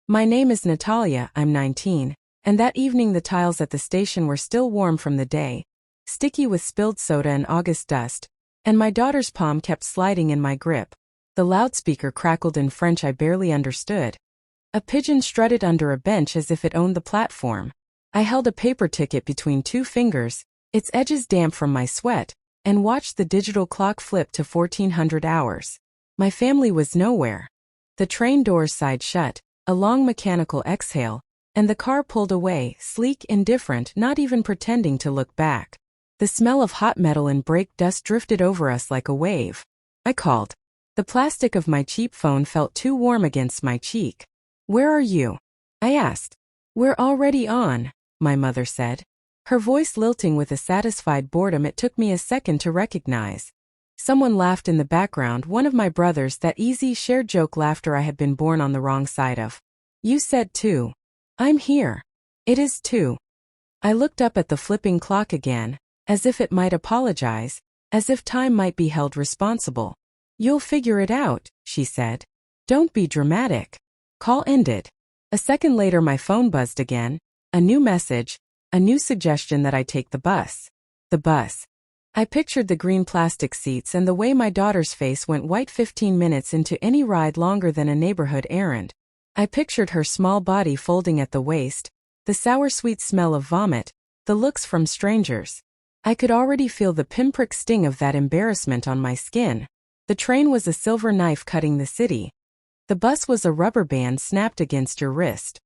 My name is Natalia, I'm 19, and that evening the tiles at the station were still warm from the day, sticky with spilled soda and August dust, and my daughter's palm kept sliding in my grip. The loudspeaker crackled in French I barely understood. A pigeon strutted under a bench as if it owned the platform. I held a paper ticket between two fingers, its edges damp from my sweat, and watched the digital clock flip to 1400 hours. My family was nowhere. The train doors sighed shut, a long mechanical exhale, and the car pulled away, sleek, indifferent, not even pretending to look back. The smell of hot metal and brake dust drifted over us like a wave. I called. The plastic of my cheap phone felt too warm against my cheek. "Where are you?" I asked. "We're already on," my mother said. Her voice lilting with a satisfied boredom it took me a second to recognize. Someone laughed in the background, one of my brothers, that easy, shared joke laughter I had been born on the wrong side of. "You said 2. I'm here." "It is 2. I looked up at the flipping clock again, as if it might apologize, as if time might be held responsible. "You'll figure it out," she said. "Don't be dramatic." Call ended. A second later my phone buzzed again. A new message, a new suggestion that I take the bus. The bus. I pictured the green plastic seats and the way my daughter's face went white 15 minutes into any ride longer than a neighborhood errand. I pictured her small body folding at the waist, the sour-sweet smell of vomit, the looks from strangers. I could already feel the pinprick sting of that embarrassment on my skin. The train was a silver knife cutting the city. The bus was a rubber band snapped against your wrist.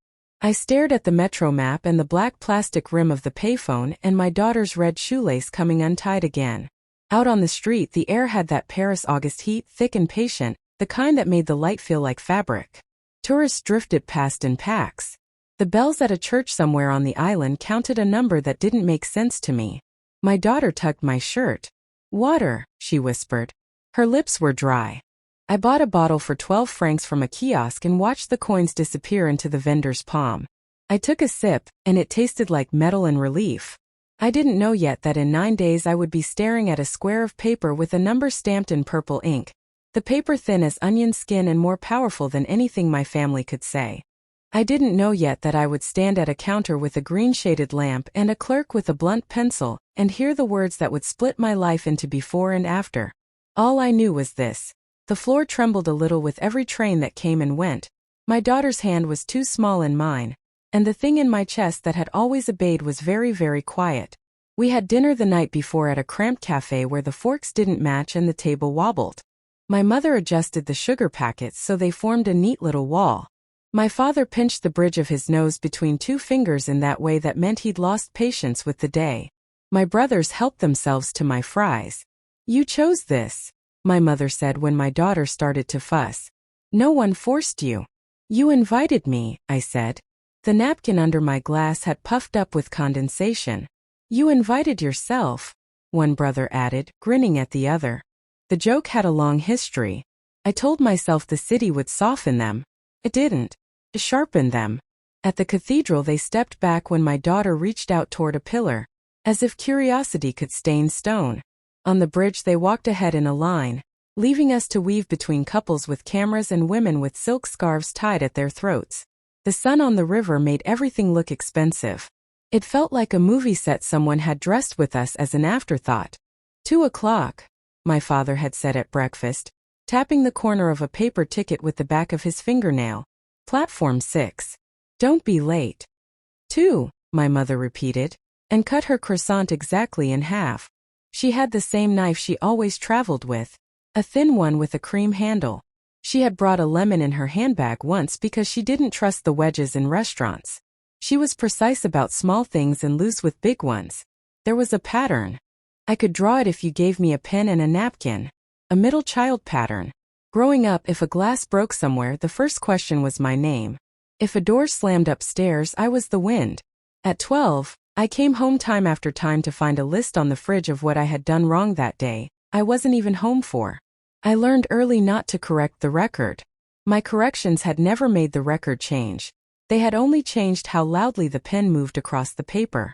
I stared at the metro map and the black plastic rim of the payphone and my daughter's red shoelace coming untied again. Out on the street the air had that Paris August heat, thick and patient, the kind that made the light feel like fabric. Tourists drifted past in packs. The bells at a church somewhere on the island counted a number that didn't make sense to me. My daughter tugged my shirt. "Water," she whispered. Her lips were dry. I bought a bottle for 12 francs from a kiosk and watched the coins disappear into the vendor's palm. I took a sip, and it tasted like metal and relief. I didn't know yet that in 9 days I would be staring at a square of paper with a number stamped in purple ink. The paper thin as onion skin and more powerful than anything my family could say. I didn't know yet that I would stand at a counter with a green-shaded lamp and a clerk with a blunt pencil, and hear the words that would split my life into before and after. All I knew was this. The floor trembled a little with every train that came and went. My daughter's hand was too small in mine, and the thing in my chest that had always obeyed was very, very quiet. We had dinner the night before at a cramped cafe where the forks didn't match and the table wobbled. My mother adjusted the sugar packets so they formed a neat little wall. My father pinched the bridge of his nose between two fingers in that way that meant he'd lost patience with the day. My brothers helped themselves to my fries. "You chose this," my mother said when my daughter started to fuss. "No one forced you." "You invited me," I said. The napkin under my glass had puffed up with condensation. "You invited yourself," one brother added, grinning at the other. The joke had a long history. I told myself the city would soften them. It didn't. It sharpened them. At the cathedral they stepped back when my daughter reached out toward a pillar, as if curiosity could stain stone. On the bridge they walked ahead in a line, leaving us to weave between couples with cameras and women with silk scarves tied at their throats. The sun on the river made everything look expensive. It felt like a movie set someone had dressed with us as an afterthought. 2:00, my father had said at breakfast, tapping the corner of a paper ticket with the back of his fingernail. "Platform 6. Don't be late." 2, my mother repeated, and cut her croissant exactly in half. She had the same knife she always traveled with, a thin one with a cream handle. She had brought a lemon in her handbag once because she didn't trust the wedges in restaurants. She was precise about small things and loose with big ones. There was a pattern. I could draw it if you gave me a pen and a napkin. A middle child pattern. Growing up, if a glass broke somewhere, the first question was my name. If a door slammed upstairs, I was the wind. At 12, I came home time after time to find a list on the fridge of what I had done wrong that day I wasn't even home for. I learned early not to correct the record. My corrections had never made the record change. They had only changed how loudly the pen moved across the paper.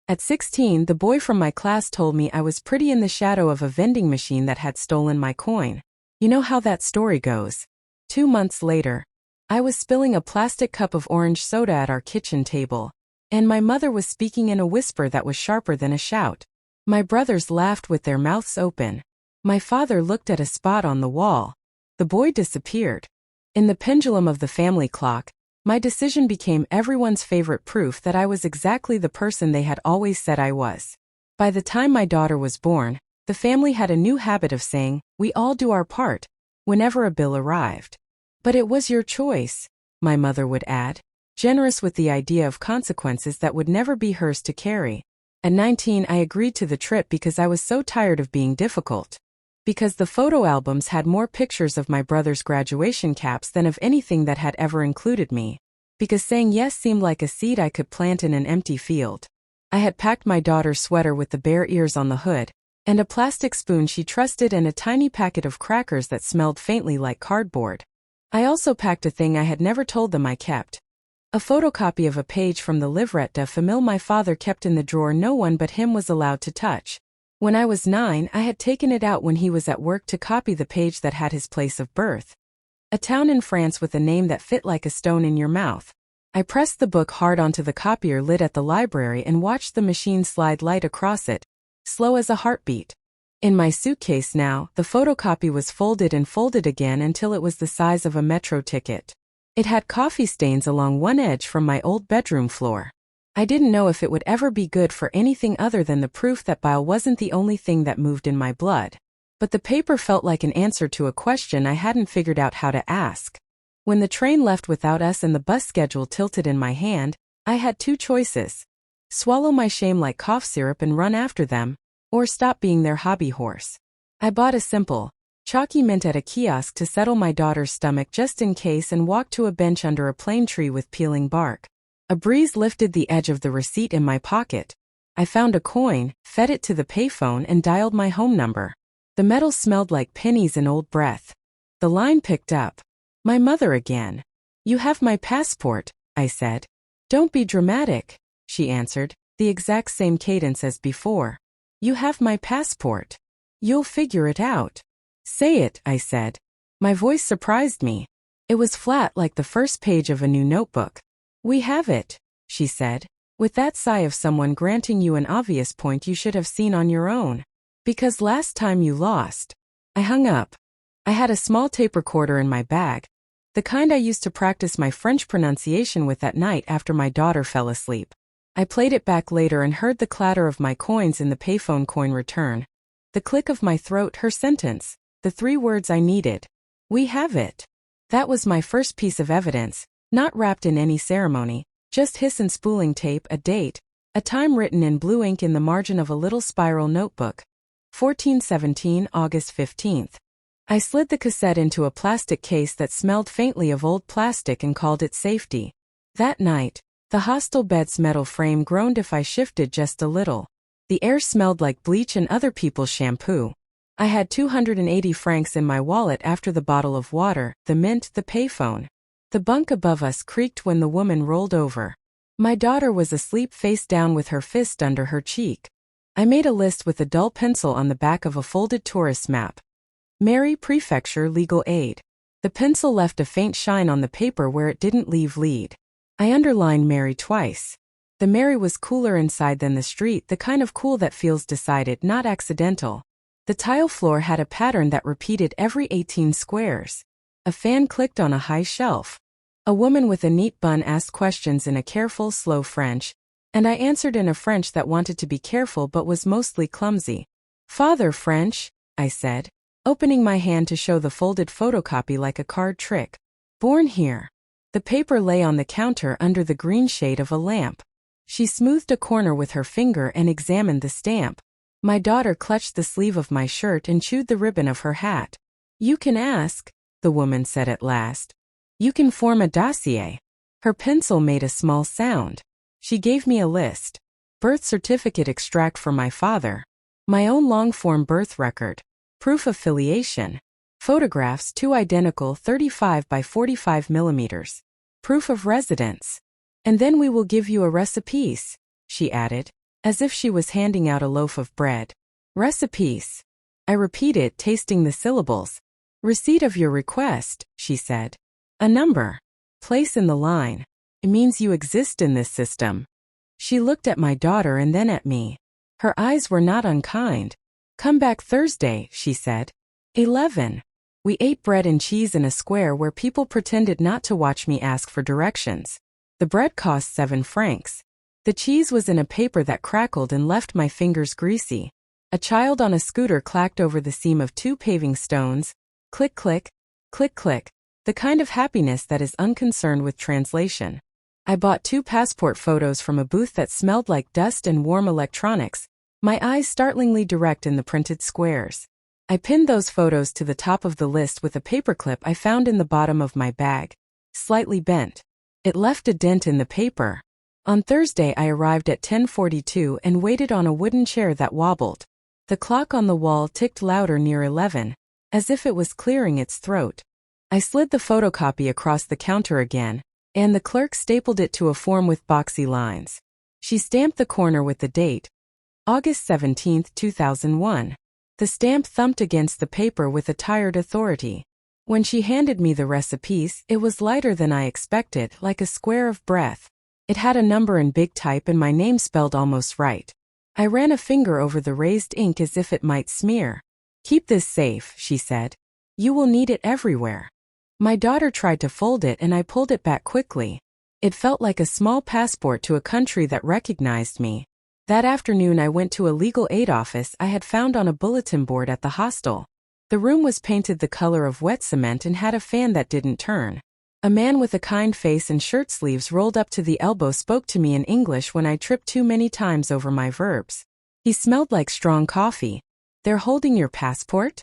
At 16, the boy from my class told me I was pretty in the shadow of a vending machine that had stolen my coin. You know how that story goes. 2 months later, I was spilling a plastic cup of orange soda at our kitchen table, and my mother was speaking in a whisper that was sharper than a shout. My brothers laughed with their mouths open. My father looked at a spot on the wall. The boy disappeared. In the pendulum of the family clock, my decision became everyone's favorite proof that I was exactly the person they had always said I was. By the time my daughter was born, the family had a new habit of saying, "We all do our part," whenever a bill arrived. "But it was your choice," my mother would add, generous with the idea of consequences that would never be hers to carry. At 19, I agreed to the trip because I was so tired of being difficult. Because the photo albums had more pictures of my brother's graduation caps than of anything that had ever included me. Because saying yes seemed like a seed I could plant in an empty field. I had packed my daughter's sweater with the bare ears on the hood, and a plastic spoon she trusted and a tiny packet of crackers that smelled faintly like cardboard. I also packed a thing I had never told them I kept. A photocopy of a page from the livret de famille my father kept in the drawer no one but him was allowed to touch. When I was 9, I had taken it out when he was at work to copy the page that had his place of birth. A town in France with a name that fit like a stone in your mouth. I pressed the book hard onto the copier lid at the library and watched the machine slide light across it, slow as a heartbeat. In my suitcase now, the photocopy was folded and folded again until it was the size of a metro ticket. It had coffee stains along one edge from my old bedroom floor. I didn't know if it would ever be good for anything other than the proof that bile wasn't the only thing that moved in my blood. But the paper felt like an answer to a question I hadn't figured out how to ask. When the train left without us and the bus schedule tilted in my hand, I had two choices. Swallow my shame like cough syrup and run after them, or stop being their hobby horse. I bought a simple, chalky mint at a kiosk to settle my daughter's stomach just in case and walked to a bench under a plane tree with peeling bark. A breeze lifted the edge of the receipt in my pocket. I found a coin, fed it to the payphone and dialed my home number. The metal smelled like pennies and old breath. The line picked up. My mother again. "You have my passport," I said. "Don't be dramatic," she answered, the exact same cadence as before. "You have my passport. You'll figure it out." "Say it," I said. My voice surprised me. It was flat like the first page of a new notebook. "We have it," she said, with that sigh of someone granting you an obvious point you should have seen on your own. "Because last time you lost." I hung up. I had a small tape recorder in my bag, the kind I used to practice my French pronunciation with at night after my daughter fell asleep. I played it back later and heard the clatter of my coins in the payphone coin return. The click of my throat, her sentence, the 3 words I needed. "We have it." That was my first piece of evidence. Not wrapped in any ceremony, just hiss and spooling tape, a date, a time written in blue ink in the margin of a little spiral notebook. 1417, August 15th. I slid the cassette into a plastic case that smelled faintly of old plastic and called it safety. That night, the hostel bed's metal frame groaned if I shifted just a little. The air smelled like bleach and other people's shampoo. I had 280 francs in my wallet after the bottle of water, the mint, the payphone. The bunk above us creaked when the woman rolled over. My daughter was asleep face down with her fist under her cheek. I made a list with a dull pencil on the back of a folded tourist map. Mary Prefecture Legal Aid. The pencil left a faint shine on the paper where it didn't leave lead. I underlined Mary twice. The Mary was cooler inside than the street, the kind of cool that feels decided, not accidental. The tile floor had a pattern that repeated every 18 squares. A fan clicked on a high shelf. A woman with a neat bun asked questions in a careful, slow French, and I answered in a French that wanted to be careful but was mostly clumsy. "Father French," I said, opening my hand to show the folded photocopy like a card trick. "Born here." The paper lay on the counter under the green shade of a lamp. She smoothed a corner with her finger and examined the stamp. My daughter clutched the sleeve of my shirt and chewed the ribbon of her hat. "You can ask," the woman said at last. "You can form a dossier." Her pencil made a small sound. She gave me a list. Birth certificate extract for my father. My own long-form birth record. Proof of filiation. Photographs, 2 identical 35 by 45 millimeters. Proof of residence. "And then we will give you a recipice," she added, as if she was handing out a loaf of bread. "Recipice." I repeated, tasting the syllables. "Receipt of your request," she said. "A number." Place in the line. It means you exist in this system. She looked at my daughter and then at me. Her eyes were not unkind. Come back Thursday, she said. 11. We ate bread and cheese in a square where people pretended not to watch me ask for directions. The bread cost 7 francs. The cheese was in a paper that crackled and left my fingers greasy. A child on a scooter clacked over the seam of 2 paving stones. Click, click, click, click. The kind of happiness that is unconcerned with translation. I bought 2 passport photos from a booth that smelled like dust and warm electronics, my eyes startlingly direct in the printed squares. I pinned those photos to the top of the list with a paperclip I found in the bottom of my bag, slightly bent. It left a dent in the paper. On Thursday I arrived at 10:42 and waited on a wooden chair that wobbled. The clock on the wall ticked louder near 11, as if it was clearing its throat. I slid the photocopy across the counter again, and the clerk stapled it to a form with boxy lines. She stamped the corner with the date, August 17, 2001. The stamp thumped against the paper with a tired authority. When she handed me the recipes, it was lighter than I expected, like a square of breath. It had a number in big type and my name spelled almost right. I ran a finger over the raised ink as if it might smear. Keep this safe, she said. You will need it everywhere. My daughter tried to fold it and I pulled it back quickly. It felt like a small passport to a country that recognized me. That afternoon I went to a legal aid office I had found on a bulletin board at the hostel. The room was painted the color of wet cement and had a fan that didn't turn. A man with a kind face and shirt sleeves rolled up to the elbow spoke to me in English when I tripped too many times over my verbs. He smelled like strong coffee. They're holding your passport?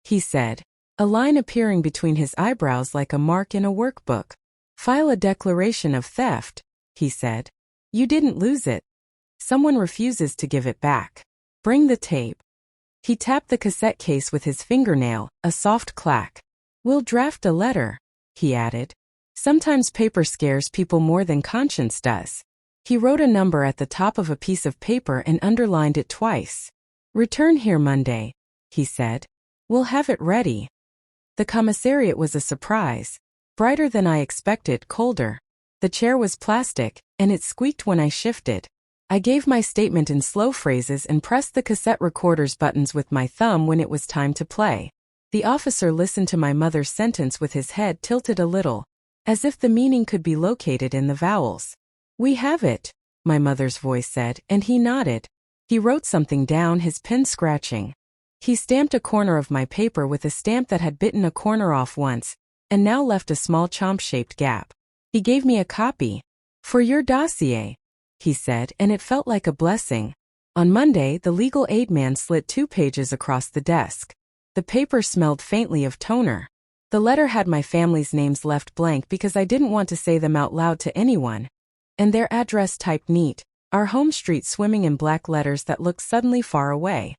He said, a line appearing between his eyebrows like a mark in a workbook. File a declaration of theft, he said. You didn't lose it. Someone refuses to give it back. Bring the tape. He tapped the cassette case with his fingernail, a soft clack. We'll draft a letter, he added. Sometimes paper scares people more than conscience does. He wrote a number at the top of a piece of paper and underlined it twice. Return here Monday, he said. We'll have it ready. The commissariat was a surprise. Brighter than I expected, colder. The chair was plastic, and it squeaked when I shifted. I gave my statement in slow phrases and pressed the cassette recorder's buttons with my thumb when it was time to play. The officer listened to my mother's sentence with his head tilted a little, as if the meaning could be located in the vowels. We have it, my mother's voice said, and he nodded. He wrote something down, his pen scratching. He stamped a corner of my paper with a stamp that had bitten a corner off once, and now left a small chomp-shaped gap. He gave me a copy. For your dossier, he said, and it felt like a blessing. On Monday, the legal aid man slid 2 pages across the desk. The paper smelled faintly of toner. The letter had my family's names left blank because I didn't want to say them out loud to anyone. And their address typed neat, our home street swimming in black letters that looked suddenly far away.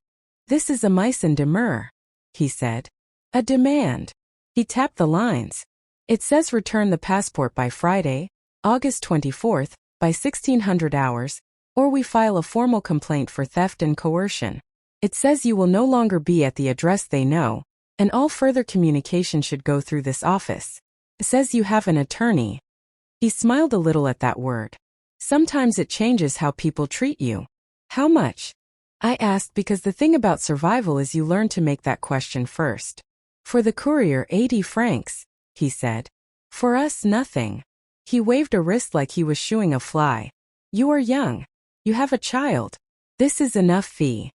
This is a mise en demeure, he said. A demand. He tapped the lines. It says return the passport by Friday, August 24th, by 1600 hours, or we file a formal complaint for theft and coercion. It says you will no longer be at the address they know, and all further communication should go through this office. It says you have an attorney. He smiled a little at that word. Sometimes it changes how people treat you. How much? I asked because the thing about survival is you learn to make that question first. For the courier 80 francs, he said. For us nothing. He waved a wrist like he was shooing a fly. You are young. You have a child. This is enough fee.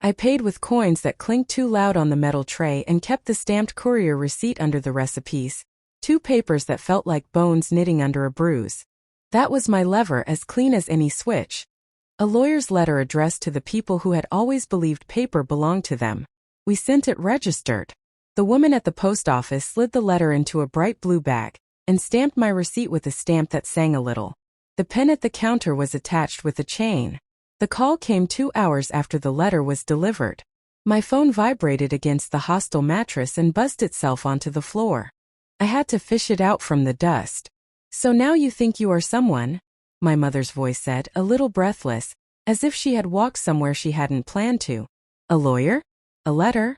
I paid with coins that clinked too loud on the metal tray and kept the stamped courier receipt under the recipes, 2 papers that felt like bones knitting under a bruise. That was my lever, as clean as any switch. A lawyer's letter addressed to the people who had always believed paper belonged to them. We sent it registered. The woman at the post office slid the letter into a bright blue bag and stamped my receipt with a stamp that sang a little. The pen at the counter was attached with a chain. The call came 2 hours after the letter was delivered. My phone vibrated against the hostel mattress and buzzed itself onto the floor. I had to fish it out from the dust. So now you think you are someone? My mother's voice said, a little breathless, as if she had walked somewhere she hadn't planned to. A lawyer? A letter?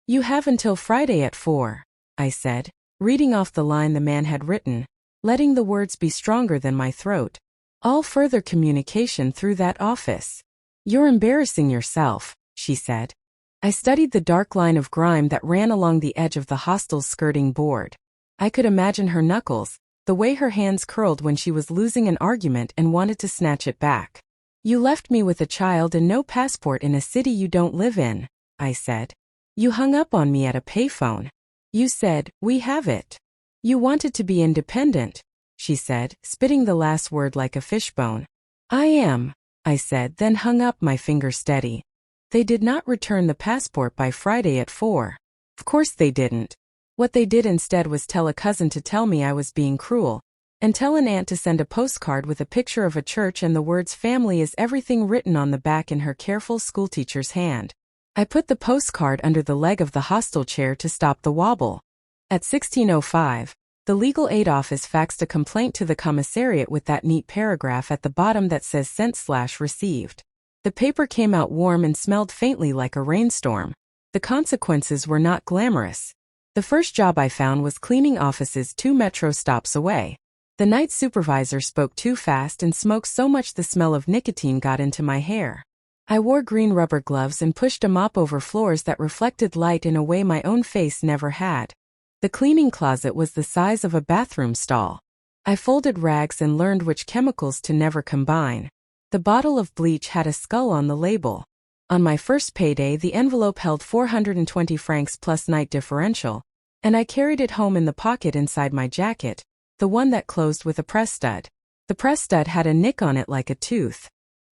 You have until Friday at 4, I said, reading off the line the man had written. letting the words be stronger than my throat. All further communication through that office. You're embarrassing yourself, she said. I studied the dark line of grime that ran along the edge of the hostel's skirting board. I could imagine her knuckles, the way her hands curled when she was losing an argument and wanted to snatch it back. You left me with a child and no passport in a city you don't live in, I said. You hung up on me at a payphone. You said, we have it. You wanted to be independent, she said, spitting the last word like a fishbone. I am, I said, then hung up, my finger steady. They did not return the passport by Friday at 4. Of course they didn't. What they did instead was tell a cousin to tell me I was being cruel, and tell an aunt to send a postcard with a picture of a church and the words family is everything written on the back in her careful schoolteacher's hand. I put the postcard under the leg of the hostel chair to stop the wobble. At 16:05, the legal aid office faxed a complaint to the commissariat with that neat paragraph at the bottom that says sent/received. The paper came out warm and smelled faintly like a rainstorm. The consequences were not glamorous. The first job I found was cleaning offices 2 metro stops away. The night supervisor spoke too fast and smoked so much the smell of nicotine got into my hair. I wore green rubber gloves and pushed a mop over floors that reflected light in a way my own face never had. The cleaning closet was the size of a bathroom stall. I folded rags and learned which chemicals to never combine. The bottle of bleach had a skull on the label. On my first payday, the envelope held 420 francs plus night differential, and I carried it home in the pocket inside my jacket, the one that closed with a press stud. The press stud had a nick on it like a tooth.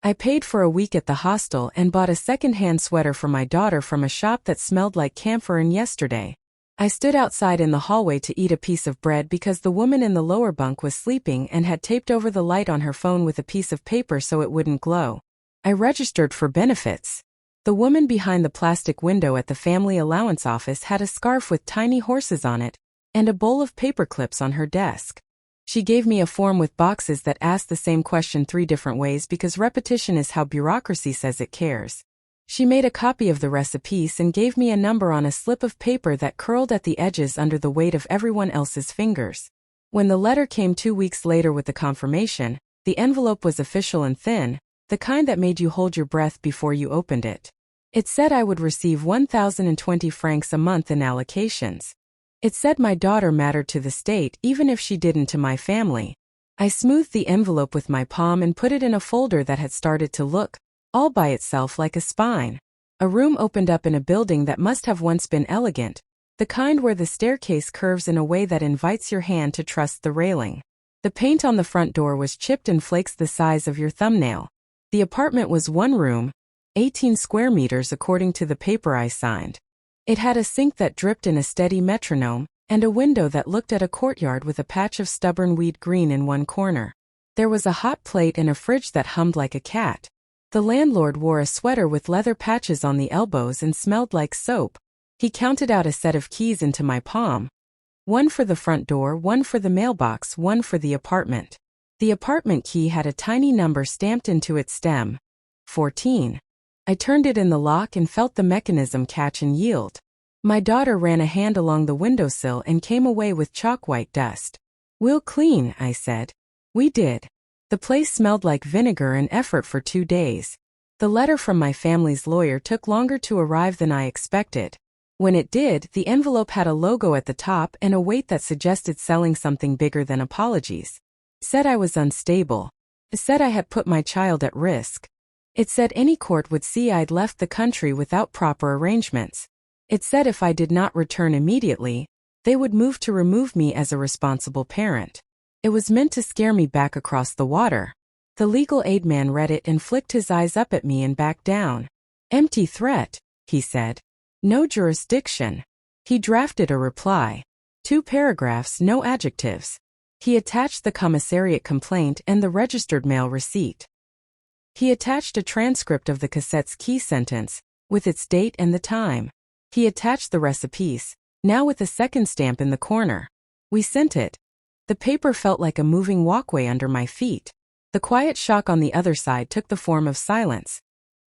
I paid for a week at the hostel and bought a second-hand sweater for my daughter from a shop that smelled like camphor and yesterday. I stood outside in the hallway to eat a piece of bread because the woman in the lower bunk was sleeping and had taped over the light on her phone with a piece of paper so it wouldn't glow. I registered for benefits. The woman behind the plastic window at the family allowance office had a scarf with tiny horses on it, and a bowl of paper clips on her desk. She gave me a form with boxes that asked the same question 3 different ways because repetition is how bureaucracy says it cares. She made a copy of the recipes and gave me a number on a slip of paper that curled at the edges under the weight of everyone else's fingers. When the letter came 2 weeks later with the confirmation, the envelope was official and thin, the kind that made you hold your breath before you opened it. It said I would receive 1,020 francs a month in allocations. It said my daughter mattered to the state even if she didn't to my family. I smoothed the envelope with my palm and put it in a folder that had started to look, all by itself, like a spine. A room opened up in a building that must have once been elegant, the kind where the staircase curves in a way that invites your hand to trust the railing. The paint on the front door was chipped in flakes the size of your thumbnail. The apartment was 1 room, 18 square meters according to the paper I signed. It had a sink that dripped in a steady metronome, and a window that looked at a courtyard with a patch of stubborn weed green in one corner. There was a hot plate and a fridge that hummed like a cat. The landlord wore a sweater with leather patches on the elbows and smelled like soap. He counted out a set of keys into my palm. 1 for the front door, 1 for the mailbox, 1 for the apartment. The apartment key had a tiny number stamped into its stem. 14. I turned it in the lock and felt the mechanism catch and yield. My daughter ran a hand along the windowsill and came away with chalk-white dust. We'll clean, I said. We did. The place smelled like vinegar and effort for 2 days. The letter from my family's lawyer took longer to arrive than I expected. When it did, the envelope had a logo at the top and a weight that suggested selling something bigger than apologies. It said I was unstable. It said I had put my child at risk. It said any court would see I'd left the country without proper arrangements. It said if I did not return immediately, they would move to remove me as a responsible parent. It was meant to scare me back across the water. The legal aid man read it and flicked his eyes up at me and backed down. Empty threat, he said. No jurisdiction. He drafted a reply. 2 paragraphs, no adjectives. He attached the commissariat complaint and the registered mail receipt. He attached a transcript of the cassette's key sentence, with its date and the time. He attached the recipes, now with a second stamp in the corner. We sent it. The paper felt like a moving walkway under my feet. The quiet shock on the other side took the form of silence.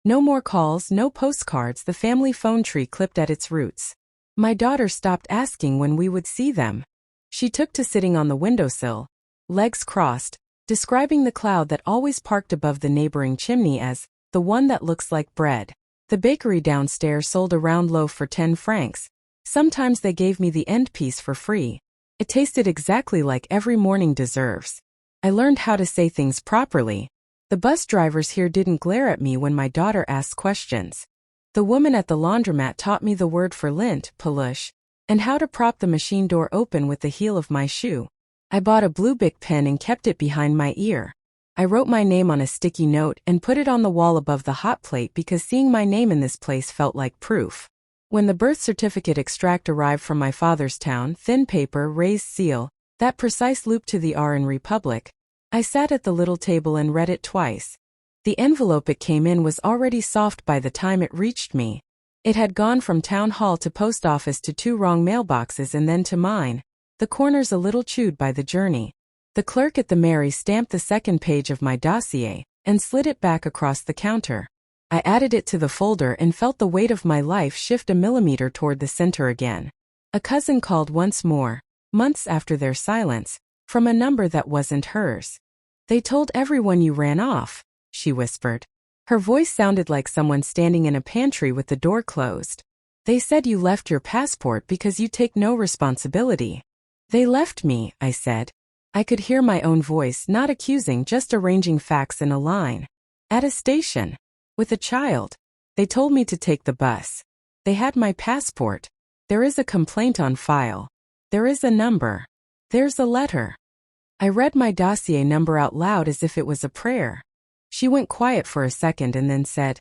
No more calls, no postcards, the family phone tree clipped at its roots. My daughter stopped asking when we would see them. She took to sitting on the windowsill, legs crossed, describing the cloud that always parked above the neighboring chimney as the one that looks like bread. The bakery downstairs sold a round loaf for 10 francs. Sometimes they gave me the end piece for free. It tasted exactly like every morning deserves. I learned how to say things properly. The bus drivers here didn't glare at me when my daughter asked questions. The woman at the laundromat taught me the word for lint, peluche, and how to prop the machine door open with the heel of my shoe. I bought a blue Bic pen and kept it behind my ear. I wrote my name on a sticky note and put it on the wall above the hot plate because seeing my name in this place felt like proof. When the birth certificate extract arrived from my father's town, thin paper, raised seal, that precise loop to the R in Republic, I sat at the little table and read it twice. The envelope it came in was already soft by the time it reached me. It had gone from town hall to post office to 2 wrong mailboxes and then to mine, the corners a little chewed by the journey. The clerk at the Mary stamped the second page of my dossier and slid it back across the counter. I added it to the folder and felt the weight of my life shift a millimeter toward the center again. A cousin called once more, months after their silence, from a number that wasn't hers. "They told everyone you ran off," she whispered. Her voice sounded like someone standing in a pantry with the door closed. "They said you left your passport because you take no responsibility." "They left me," I said. I could hear my own voice, not accusing, just arranging facts in a line. "At a station. With a child. They told me to take the bus. They had my passport. There is a complaint on file. There is a number. There's a letter." I read my dossier number out loud as if it was a prayer. She went quiet for a second and then said,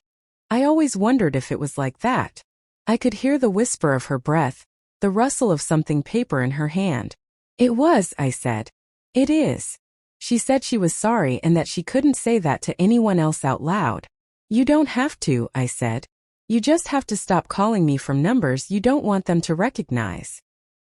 "I always wondered if it was like that." I could hear the whisper of her breath, the rustle of something paper in her hand. "It was," I said. "It is." She said she was sorry and that she couldn't say that to anyone else out loud. "You don't have to," I said. "You just have to stop calling me from numbers you don't want them to recognize."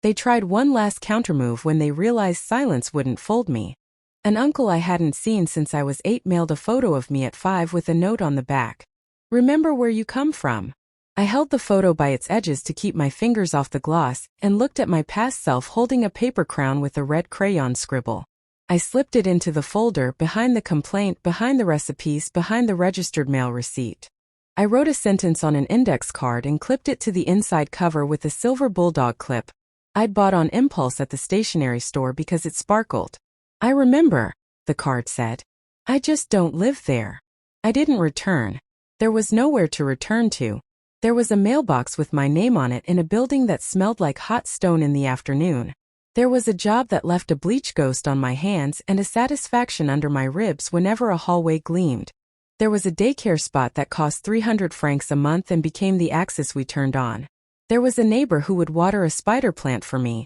They tried one last countermove when they realized silence wouldn't fold me. An uncle I hadn't seen since I was 8 mailed a photo of me at 5 with a note on the back. "Remember where you come from." I held the photo by its edges to keep my fingers off the gloss and looked at my past self holding a paper crown with a red crayon scribble. I slipped it into the folder, behind the complaint, behind the recipes, behind the registered mail receipt. I wrote a sentence on an index card and clipped it to the inside cover with a silver bulldog clip I'd bought on impulse at the stationery store because it sparkled. "I remember," the card said. "I just don't live there." I didn't return. There was nowhere to return to. There was a mailbox with my name on it in a building that smelled like hot stone in the afternoon. There was a job that left a bleach ghost on my hands and a satisfaction under my ribs whenever a hallway gleamed. There was a daycare spot that cost 300 francs a month and became the axis we turned on. There was a neighbor who would water a spider plant for me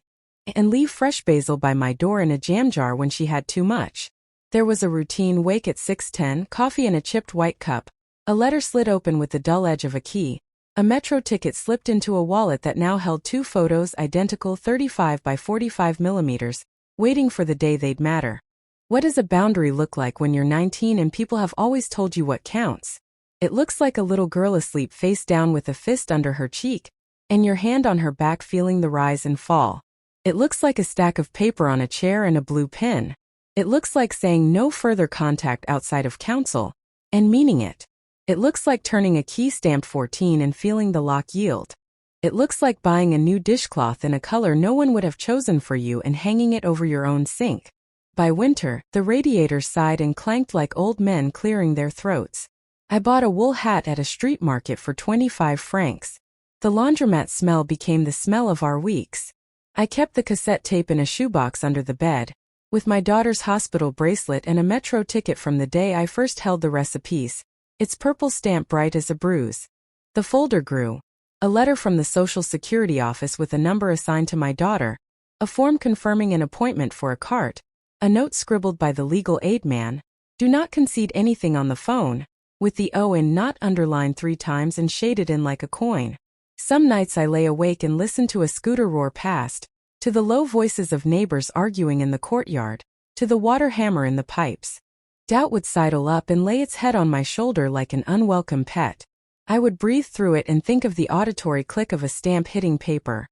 and leave fresh basil by my door in a jam jar when she had too much. There was a routine wake at 6:10, coffee in a chipped white cup, a letter slid open with the dull edge of a key, a metro ticket slipped into a wallet that now held 2 photos identical 35 by 45 millimeters, waiting for the day they'd matter. What does a boundary look like when you're 19 and people have always told you what counts? It looks like a little girl asleep face down with a fist under her cheek, and your hand on her back feeling the rise and fall. It looks like a stack of paper on a chair and a blue pen. It looks like saying no further contact outside of counsel, and meaning it. It looks like turning a key stamped 14 and feeling the lock yield. It looks like buying a new dishcloth in a color no one would have chosen for you and hanging it over your own sink. By winter, the radiators sighed and clanked like old men clearing their throats. I bought a wool hat at a street market for 25 francs. The laundromat smell became the smell of our weeks. I kept the cassette tape in a shoebox under the bed, with my daughter's hospital bracelet and a metro ticket from the day I first held the recipes, its purple stamp bright as a bruise. The folder grew. A letter from the Social Security office with a number assigned to my daughter, a form confirming an appointment for a cart, a note scribbled by the legal aid man, "Do not concede anything on the phone," with the O in not underlined 3 times and shaded in like a coin. Some nights I lay awake and listened to a scooter roar past, to the low voices of neighbors arguing in the courtyard, to the water hammer in the pipes. Doubt would sidle up and lay its head on my shoulder like an unwelcome pet. I would breathe through it and think of the auditory click of a stamp hitting paper.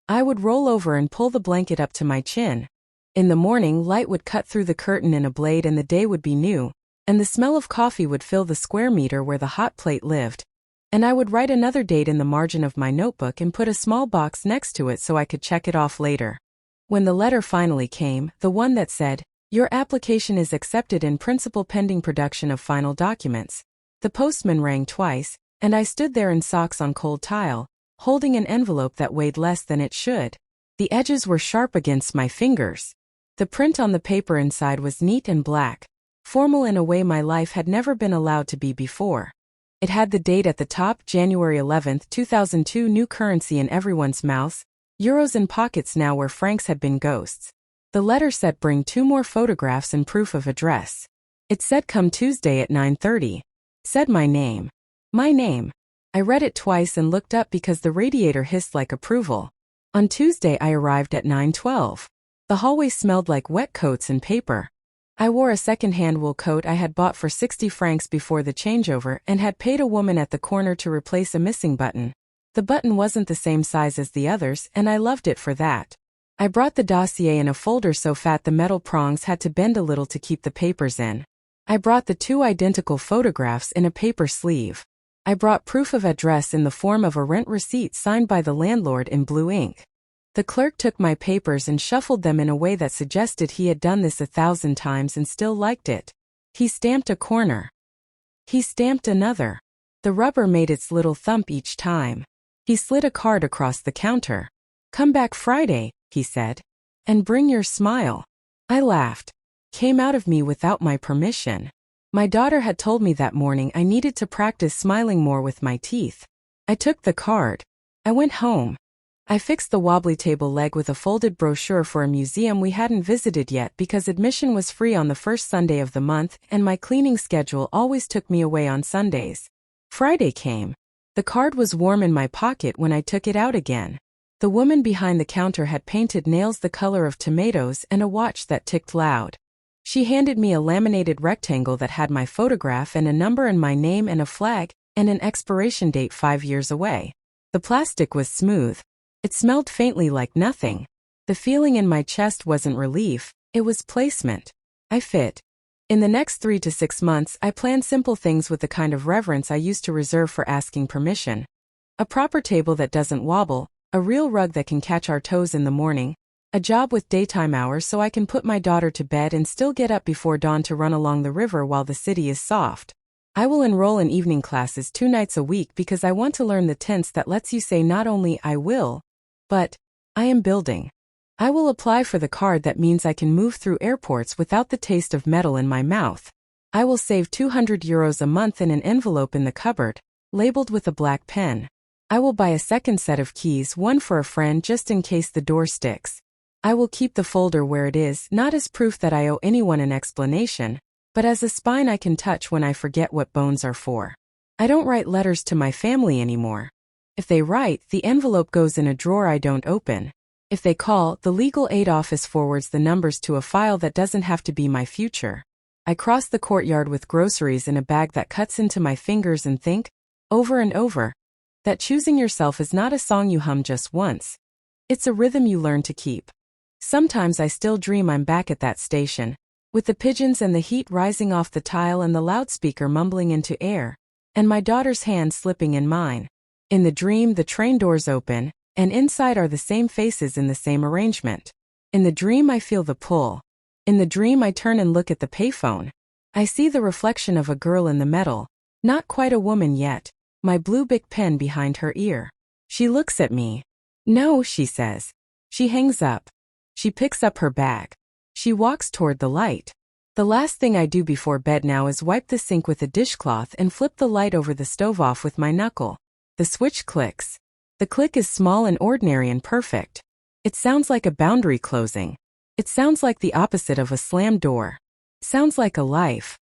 I would roll over and pull the blanket up to my chin. In the morning, light would cut through the curtain in a blade and the day would be new, and the smell of coffee would fill the square meter where the hot plate lived. And I would write another date in the margin of my notebook and put a small box next to it so I could check it off later. When the letter finally came, the one that said, "Your application is accepted in principle pending production of final documents," the postman rang twice, and I stood there in socks on cold tile, holding an envelope that weighed less than it should. The edges were sharp against my fingers. The print on the paper inside was neat and black, formal in a way my life had never been allowed to be before. It had the date at the top, January 11th, 2002, new currency in everyone's mouths, euros in pockets now where francs had been ghosts. The letter said bring 2 more photographs and proof of address. It said come Tuesday at 9:30. Said my name. My name. I read it twice and looked up because the radiator hissed like approval. On Tuesday I arrived at 9:12. The hallway smelled like wet coats and paper. I wore a second-hand wool coat I had bought for 60 francs before the changeover and had paid a woman at the corner to replace a missing button. The button wasn't the same size as the others, and I loved it for that. I brought the dossier in a folder so fat the metal prongs had to bend a little to keep the papers in. I brought the 2 identical photographs in a paper sleeve. I brought proof of address in the form of a rent receipt signed by the landlord in blue ink. The clerk took my papers and shuffled them in a way that suggested he had done this 1,000 times and still liked it. He stamped a corner. He stamped another. The rubber made its little thump each time. He slid a card across the counter. "Come back Friday," he said. "And bring your smile." I laughed. Came out of me without my permission. My daughter had told me that morning I needed to practice smiling more with my teeth. I took the card. I went home. I fixed the wobbly table leg with a folded brochure for a museum we hadn't visited yet because admission was free on the first Sunday of the month and my cleaning schedule always took me away on Sundays. Friday came. The card was warm in my pocket when I took it out again. The woman behind the counter had painted nails the color of tomatoes and a watch that ticked loud. She handed me a laminated rectangle that had my photograph and a number and my name and a flag and an expiration date 5 years away. The plastic was smooth. It smelled faintly like nothing. The feeling in my chest wasn't relief, it was placement. I fit. In the next 3 to 6 months, I planned simple things with the kind of reverence I used to reserve for asking permission. A proper table that doesn't wobble, a real rug that can catch our toes in the morning, a job with daytime hours so I can put my daughter to bed and still get up before dawn to run along the river while the city is soft. I will enroll in evening classes 2 nights a week because I want to learn the tense that lets you say not only I will, but I am building. I will apply for the card that means I can move through airports without the taste of metal in my mouth. I will save 200 euros a month in an envelope in the cupboard, labeled with a black pen. I will buy a second set of keys, one for a friend just in case the door sticks. I will keep the folder where it is, not as proof that I owe anyone an explanation, but as a spine I can touch when I forget what bones are for. I don't write letters to my family anymore. If they write, the envelope goes in a drawer I don't open. If they call, the legal aid office forwards the numbers to a file that doesn't have to be my future. I cross the courtyard with groceries in a bag that cuts into my fingers and think, over and over, that choosing yourself is not a song you hum just once. It's a rhythm you learn to keep. Sometimes I still dream I'm back at that station, with the pigeons and the heat rising off the tile and the loudspeaker mumbling into air, and my daughter's hand slipping in mine. In the dream, the train doors open, and inside are the same faces in the same arrangement. In the dream, I feel the pull. In the dream, I turn and look at the payphone. I see the reflection of a girl in the metal, not quite a woman yet, my blue Bic pen behind her ear. She looks at me. No, she says. She hangs up. She picks up her bag. She walks toward the light. The last thing I do before bed now is wipe the sink with a dishcloth and flip the light over the stove off with my knuckle. The switch clicks. The click is small and ordinary and perfect. It sounds like a boundary closing. It sounds like the opposite of a slammed door. Sounds like a life.